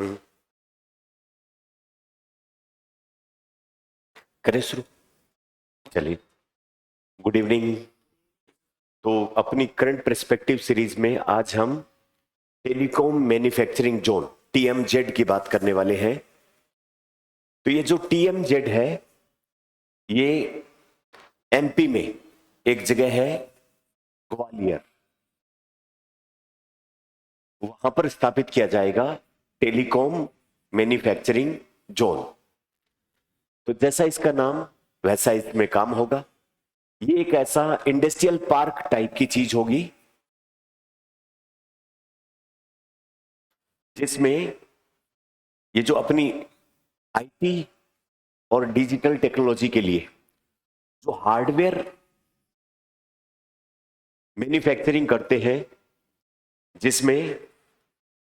हम्म, करें शुरू। चलिए, गुड इवनिंग। तो अपनी करंट पर्सपेक्टिव सीरीज में आज हम टेलीकॉम मैन्युफैक्चरिंग जोन टीएमजेड की बात करने वाले हैं। तो ये जो टीएमजेड है, ये एमपी में एक जगह है ग्वालियर, वहां पर स्थापित किया जाएगा टेलीकॉम मैन्युफैक्चरिंग जोन। तो जैसा इसका नाम वैसा इसमें काम होगा। ये एक ऐसा इंडस्ट्रियल पार्क टाइप की चीज होगी जिसमें ये जो अपनी आईटी और डिजिटल टेक्नोलॉजी के लिए जो हार्डवेयर मैन्युफैक्चरिंग करते हैं, जिसमें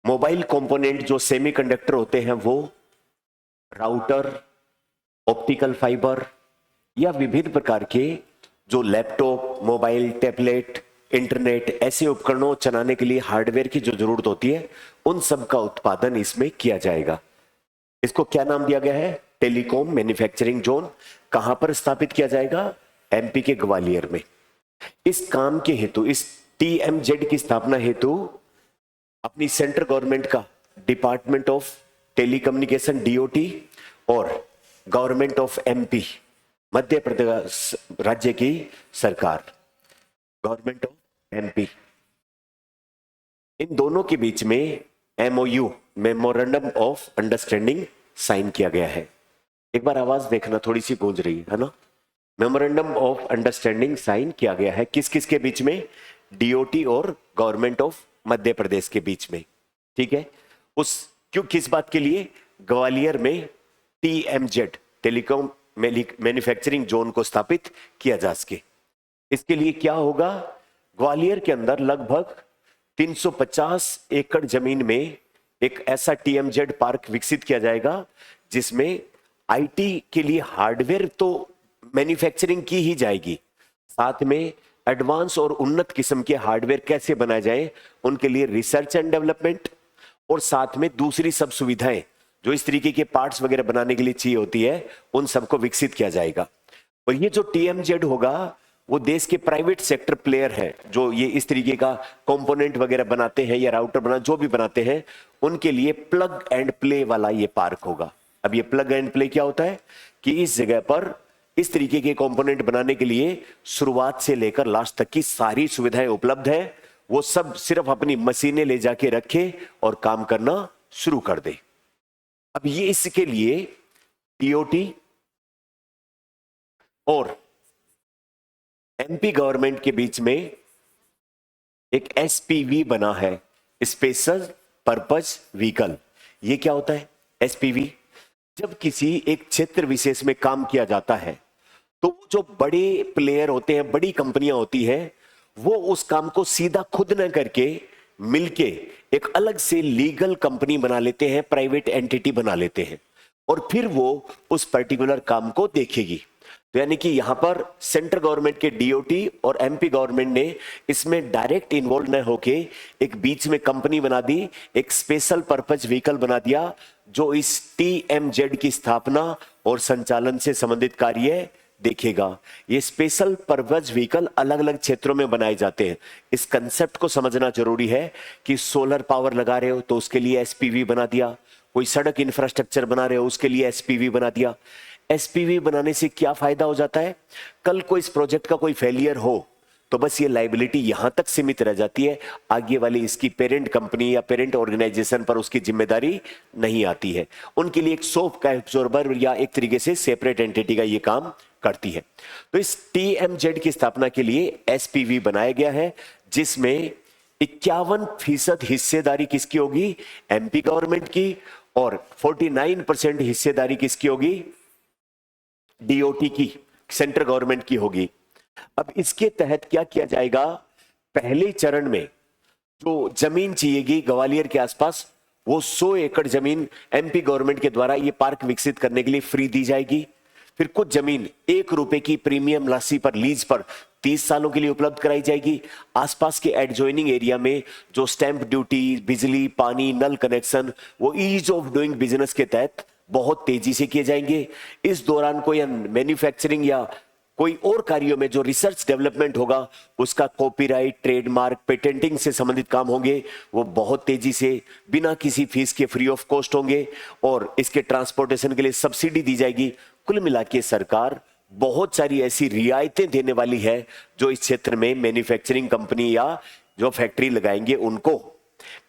मोबाइल कंपोनेंट जो सेमीकंडक्टर होते हैं वो राउटर, ऑप्टिकल फाइबर या विभिन्न प्रकार के जो लैपटॉप, मोबाइल, टैबलेट, इंटरनेट ऐसे उपकरणों चलाने के लिए हार्डवेयर की जो जरूरत होती है, उन सब का उत्पादन इसमें किया जाएगा। इसको क्या नाम दिया गया है? Telecom manufacturing zone. कहां पर स्थापित किया जाएगा? एमपी के ग्वालियर में। इस काम के हेतु, इस टीएमजेड की स्थापना हेतु अपनी सेंट्रल गवर्नमेंट का डिपार्टमेंट ऑफ टेलीकम्युनिकेशन डीओटी और government of MP Madhya Pradesh राज्य की सरकार, गवर्नमेंट ऑफ एमपी, इन दोनों के बीच में MOU, memorandum of understanding, sign किया गया है। एक बार आवाज देखना, थोड़ी सी गूंज रही है ना। मेमोरेंडम ऑफ अंडरस्टैंडिंग साइन किया गया है किस किस के बीच में? डीओटी और गवर्नमेंट ऑफ मध्य प्रदेश के बीच में। ठीक है। उस क्यों, किस बात के लिए? ग्वालियर में टीएमजेड टेलीकॉम मैन्युफैक्चरिंग जोन को स्थापित किया जा सके। इसके लिए क्या होगा? ग्वालियर के अंदर लगभग 350 एकड़ जमीन में एक ऐसा टीएमजेड पार्क विकसित किया जाएगा जिसमें आईटी के लिए हार्डवेयर तो मैन्युफैक्चरिंग की ही जाएगी, साथ में एडवांस और उन्नत किस्म के हार्डवेयर कैसे बनाए जाए उनके लिए रिसर्च एंड डेवलपमेंट, और साथ में दूसरी सब सुविधाएं जो इस तरीके के पार्ट्स वगैरह बनाने के लिए चाहिए होती है, उन सबको विकसित किया जाएगा। और ये जो टीएमजेड होगा वो देश के प्राइवेट सेक्टर प्लेयर है जो ये इस तरीके का कंपोनेंट वगैरह बनाते हैं या राउटर बना जो भी बनाते हैं, उनके लिए प्लग एंड प्ले वाला ये पार्क होगा। अब ये प्लग एंड प्ले क्या होता है कि इस जगह पर इस तरीके के कंपोनेंट बनाने के लिए शुरुआत से लेकर लास्ट तक की सारी सुविधाएं उपलब्ध है। वो सब सिर्फ अपनी मशीनें ले जाके रखे और काम करना शुरू कर दे। अब ये इसके लिए टीओटी और एमपी गवर्नमेंट के बीच में एक एसपीवी बना है, स्पेशल पर्पस व्हीकल। ये क्या होता है एसपीवी? जब किसी एक क्षेत्र विशेष में काम किया जाता है तो जो बड़े प्लेयर होते हैं, बड़ी कंपनियां होती हैं, वो उस काम को सीधा खुद न करके मिलके एक अलग से लीगल कंपनी बना लेते हैं, प्राइवेट एंटिटी बना लेते हैं, और फिर वो उस पर्टिकुलर काम को देखेगी। तो यानी कि यहां पर सेंट्रल गवर्नमेंट के डीओटी और एमपी गवर्नमेंट ने इसमें डायरेक्ट इन्वॉल्व न होके एक बीच में कंपनी बना दी, एक स्पेशल पर्पस व्हीकल बना दिया जो इस टीएमजेड की स्थापना और संचालन से संबंधित कार्य देखेगा। ये स्पेशल पर्पस व्हीकल अलग अलग क्षेत्रों में बनाए जाते हैं। इस कंसेप्ट को समझना जरूरी है कि सोलर पावर लगा रहे हो तो उसके लिए एसपीवी बना दिया, कोई सड़क इंफ्रास्ट्रक्चर बना रहे हो उसके लिए एसपीवी बना दिया। एसपीवी बनाने से क्या फायदा हो जाता है? कल को इस प्रोजेक्ट का कोई फेलियर हो तो बस ये लायबिलिटी यहां तक सीमित रह जाती है, आगे वाली इसकी पेरेंट कंपनी या पेरेंट ऑर्गेनाइजेशन पर उसकी जिम्मेदारी नहीं आती है। उनके लिए एक सॉफ्ट का एब्जॉर्बर या एक तरीके से सेपरेट एंटिटी का ये काम करती है। तो इस टीएमजेड की स्थापना के लिए एसपीवी बनाया गया है जिसमें 51% हिस्सेदारी किसकी होगी? एमपी गवर्नमेंट की, और 49% हिस्सेदारी किसकी होगी? डीओटी की, सेंट्रल गवर्नमेंट की होगी। अब इसके तहत क्या किया जाएगा? पहले चरण में जो जमीन चाहिएगी ग्वालियर के आसपास, वो 100 एकड़ जमीन एमपी गवर्नमेंट के द्वारा ये पार्क विकसित करने के लिए फ्री दी जाएगी। फिर कुछ जमीन 1 रुपए की प्रीमियम राशि पर लीज पर 30 सालों के लिए उपलब्ध कराई जाएगी। आसपास के एडजॉइनिंग एरिया में जो स्टैंप ड्यूटी, बिजली, पानी, नल कनेक्शन, वो ईज ऑफ डूइंग बिजनेस के तहत बहुत तेजी से किए जाएंगे। इस दौरान कोई मैन्युफैक्चरिंग या कोई और कार्यों में जो रिसर्च डेवलपमेंट होगा, उसका कॉपीराइट, ट्रेडमार्क, पेटेंटिंग से संबंधित काम होंगे, वो बहुत तेजी से बिना किसी फीस के फ्री ऑफ कॉस्ट होंगे और इसके ट्रांसपोर्टेशन के लिए सब्सिडी दी जाएगी। कुल मिला के सरकार बहुत सारी ऐसी रियायतें देने वाली है जो इस क्षेत्र में मैन्युफैक्चरिंग कंपनी या जो फैक्ट्री लगाएंगे उनको।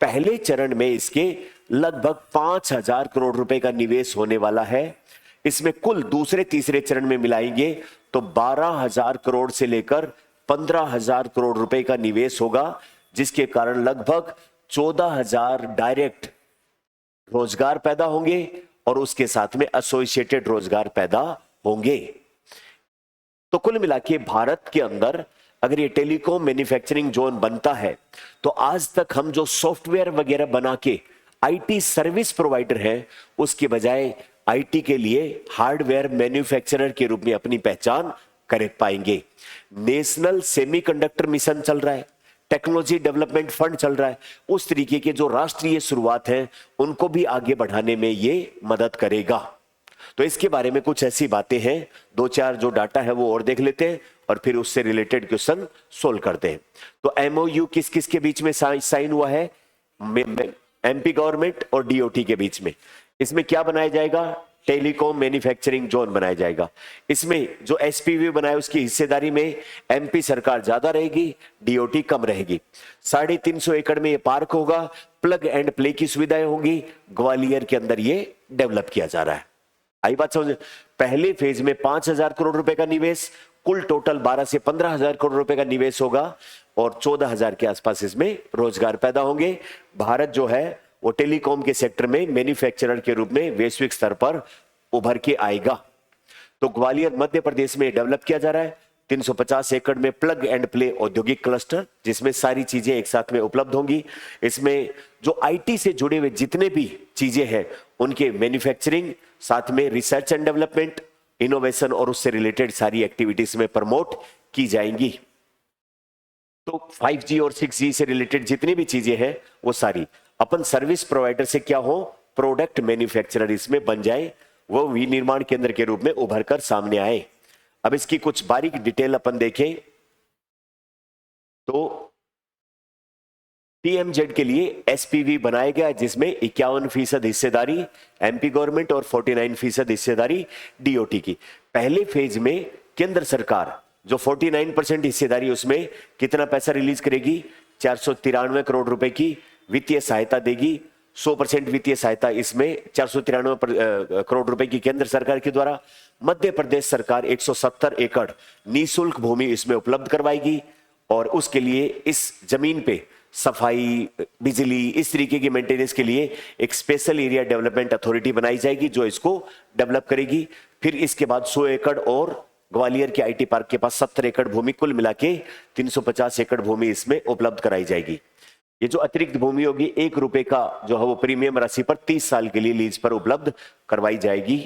पहले चरण में इसके लगभग 5,000 करोड़ रुपए का निवेश होने वाला है। इसमें कुल दूसरे तीसरे चरण में मिलाएंगे तो 12,000 करोड़ से लेकर 15,000 करोड़ रुपए का निवेश होगा, जिसके कारण लगभग 14,000 डायरेक्ट रोजगार पैदा होंगे और उसके साथ में एसोसिएटेड रोजगार पैदा होंगे। तो कुल मिला के भारत के अंदर अगर ये टेलीकॉम मैन्युफैक्चरिंग जोन बनता है तो आज तक हम जो सॉफ्टवेयर वगैरह बना के आईटी सर्विस प्रोवाइडर हैं, उसके बजाय आईटी के लिए हार्डवेयर मैन्युफैक्चरर के रूप में अपनी पहचान कर पाएंगे। नेशनल सेमीकंडक्टर मिशन चल रहा है, टेक्नोलॉजी डेवलपमेंट फंड चल रहा है। उस तरीके के जो राष्ट्रीय शुरुआत है उनको भी आगे बढ़ाने में ये मदद करेगा। तो इसके बारे में कुछ ऐसी बातें हैं, दो चार जो डाटा है वो और देख लेते हैं और फिर उससे रिलेटेड क्वेश्चन सोल्व करते हैं। तो एमओयू किस किस के बीच में साइन हुआ है? एमपी गवर्नमेंट और डीओटी के बीच में। इसमें क्या बनाया जाएगा? टेलीकॉम मैन्युफैक्चरिंग जोन बनाया जाएगा। इसमें जो एसपीवी बनाया उसकी हिस्सेदारी में एमपी सरकार ज्यादा रहेगी, डीओटी कम रहेगी। 350 एकड़ में ये पार्क होगा, प्लग एंड प्ले की सुविधाएं होंगी। ग्वालियर के अंदर ये डेवलप किया जा रहा है। आई बात समझ? पहले फेज में 5,000 करोड़ रुपए का निवेश, कुल टोटल 12 से 15,000 करोड़ रुपए का निवेश होगा और 14,000 के आसपास इसमें रोजगार पैदा होंगे। भारत जो है वो टेलीकॉम के सेक्टर में मैन्युफैक्चरर के रूप में वैश्विक स्तर पर उभर के आएगा। तो ग्वालियर मध्य प्रदेश में डेवलप किया जा रहा है। 350 एकड़ में प्लग एंड प्ले औद्योगिक क्लस्टर, जिसमें सारी चीजें एक साथ में उपलब्ध होंगी। इसमें जो आईटी से जुड़े हुए जितने भी चीजें हैं उनके मैन्युफैक्चरिंग, साथ में रिसर्च एंड डेवलपमेंट, इनोवेशन और उससे रिलेटेड सारी एक्टिविटीज में प्रमोट की जाएंगी। तो 5G और 6G से रिलेटेड जितनी भी चीजें हैं वो सारी अपन सर्विस प्रोवाइडर से क्या हो, प्रोडक्ट मैन्युफैक्चरर इसमें बन जाए, वो विनिर्माण केंद्र के रूप में उभर कर सामने आए। अब इसकी कुछ बारीक डिटेल अपन देखें तो टीएमजेड के लिए एसपीवी बनाया गया, जिसमें 51% हिस्सेदारी एमपी गवर्नमेंट और 49% हिस्सेदारी डीओटी की। पहले फेज में केंद्र सरकार जो 49% हिस्सेदारी, उसमें कितना पैसा रिलीज करेगी? 493 करोड़ रुपए की वित्तीय सहायता देगी। 100% वित्तीय सहायता इसमें 493 करोड़ रुपए की केंद्र सरकार के द्वारा। मध्य प्रदेश सरकार 170 एकड़ निःशुल्क भूमि इसमें उपलब्ध करवाएगी और उसके लिए इस जमीन पे सफाई, बिजली, इस तरीके की मेंटेनेंस के लिए एक स्पेशल एरिया डेवलपमेंट अथॉरिटी बनाई जाएगी जो इसको डेवलप करेगी। फिर इसके बाद 100 एकड़ और ग्वालियर के आईटी पार्क के पास 70 एकड़ भूमि, कुल मिला के 350 एकड़ भूमि इसमें उपलब्ध कराई जाएगी। ये जो अतिरिक्त भूमि होगी 1 रुपए का जो है वो प्रीमियम राशि पर 30 साल के लिए लीज पर उपलब्ध करवाई जाएगी।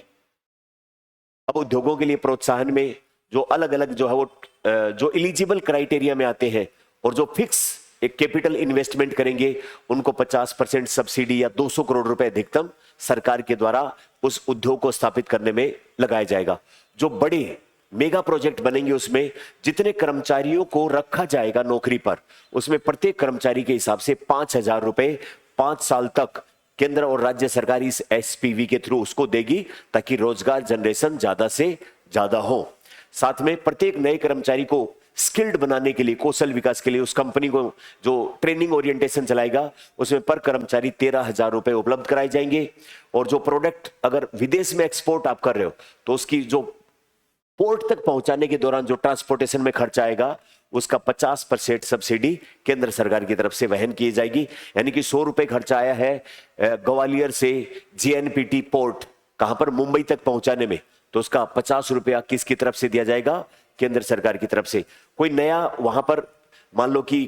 अब उद्योगों के लिए प्रोत्साहन में जो अलग अलग जो है वो जो एलिजिबल क्राइटेरिया में आते हैं और जो फिक्स एक कैपिटल इन्वेस्टमेंट करेंगे उनको 50% सब्सिडी या 200 करोड़ रुपए अधिकतम सरकार के द्वारा उस उद्योग को स्थापित करने में लगाया जाएगा। जो बड़े मेगा प्रोजेक्ट बनेंगे उसमें जितने कर्मचारियों को रखा जाएगा नौकरी पर, उसमें प्रत्येक कर्मचारी के हिसाब से 5,000 रुपए 5 साल तक केंद्र और राज्य सरकार इस एसपीवी के थ्रू उसको देगी ताकि रोजगार जनरेशन ज्यादा से ज्यादा हो। साथ में प्रत्येक नए कर्मचारी को स्किल्ड बनाने के लिए, कौशल विकास के लिए उस कंपनी को जो ट्रेनिंग ओरिएंटेशन चलाएगा उसमें पर कर्मचारी 13,000 रुपए उपलब्ध कराए जाएंगे। और जो प्रोडक्ट अगर विदेश में एक्सपोर्ट आप कर रहे हो तो उसकी जो पोर्ट तक पहुंचाने के दौरान जो ट्रांसपोर्टेशन में खर्चा आएगा उसका 50% सब्सिडी केंद्र सरकार की तरफ से वहन की जाएगी। यानी कि 100 रुपए खर्चा आया है ग्वालियर से जीएनपीटी पोर्ट कहां पर, मुंबई तक पहुंचाने में, तो उसका 50 रुपया किसकी तरफ से दिया जाएगा? केंद्र सरकार की तरफ से। कोई नया वहां पर मान लो कि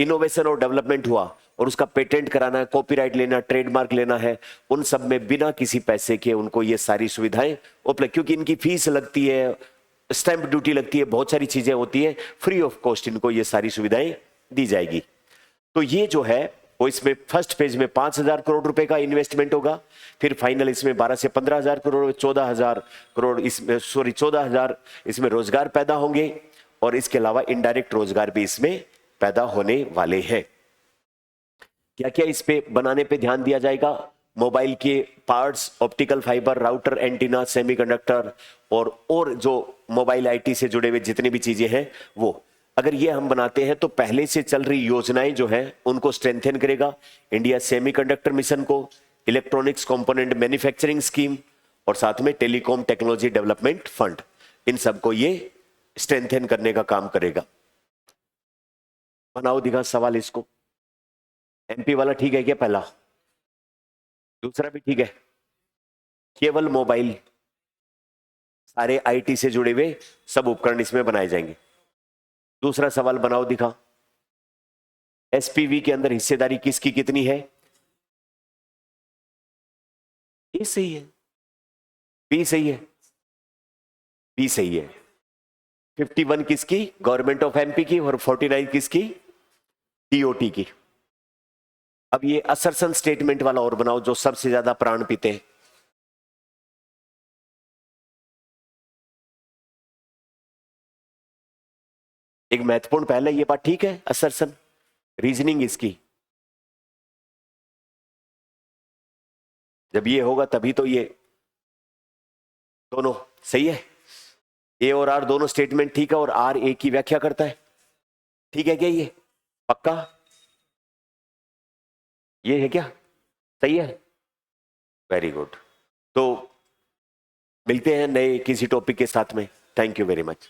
इनोवेशन और डेवलपमेंट हुआ और उसका पेटेंट कराना है, कॉपीराइट लेना, ट्रेडमार्क लेना है, उन सब में बिना किसी पैसे के उनको ये सारी सुविधाएं उपलब्ध, क्योंकि इनकी फीस लगती है, स्टैंप ड्यूटी लगती है, बहुत सारी चीजें होती है, फ्री ऑफ कॉस्ट इनको ये सारी सुविधाएं दी जाएगी। तो ये जो है वो इसमें फर्स्ट फेज में 5,000 करोड़ रुपए का इन्वेस्टमेंट होगा, फिर फाइनल इसमें 12 से 15,000 करोड़, 14,000 करोड़ इसमें 14,000 इसमें रोजगार पैदा होंगे, और इसके अलावा इनडायरेक्ट रोजगार भी इसमें पैदा होने वाले हैं। क्या क्या इस पे बनाने पे ध्यान दिया जाएगा? मोबाइल के parts, optical fibre, router, antenna, semiconductor और जो मोबाइल आईटी से जुड़े हुए जितनी भी चीजें हैं वो, अगर ये हम बनाते हैं तो पहले से चल रही योजनाएं जो हैं उनको स्ट्रेंथन करेगा। इंडिया सेमीकंडक्टर मिशन को, इलेक्ट्रॉनिक्स कंपोनेंट मैन्युफैक्चरिंग स्कीम, और साथ में टेलीकॉम टेक्नोलॉजी डेवलपमेंट फंड, इन सबको ये स्ट्रेंथन करने का काम करेगा। बनाओ दिखा सवाल इसको। एमपी वाला ठीक है क्या? पहला, दूसरा भी ठीक है? केवल मोबाइल, सारे आईटी से जुड़े हुए सब उपकरण इसमें बनाए जाएंगे। दूसरा सवाल बनाओ दिखा। एसपीवी के अंदर हिस्सेदारी किसकी कितनी है? ए सही है, बी सही है, बी सही है। 51 किसकी? गवर्नमेंट ऑफ एमपी की, और 49 किसकी? टीओटी की। अब ये असर्शन स्टेटमेंट वाला और बनाओ, जो सबसे ज्यादा प्राण पीते हैं। एक महत्वपूर्ण पहले ये बात ठीक है, असर्शन रीजनिंग इसकी, जब ये होगा तभी तो ये दोनों सही है। ए और आर दोनों स्टेटमेंट ठीक है, और आर ए की व्याख्या करता है। ठीक है क्या? ये पक्का ये है क्या? सही है, वेरी गुड। तो मिलते हैं नए किसी टॉपिक के साथ में। Thank you very much.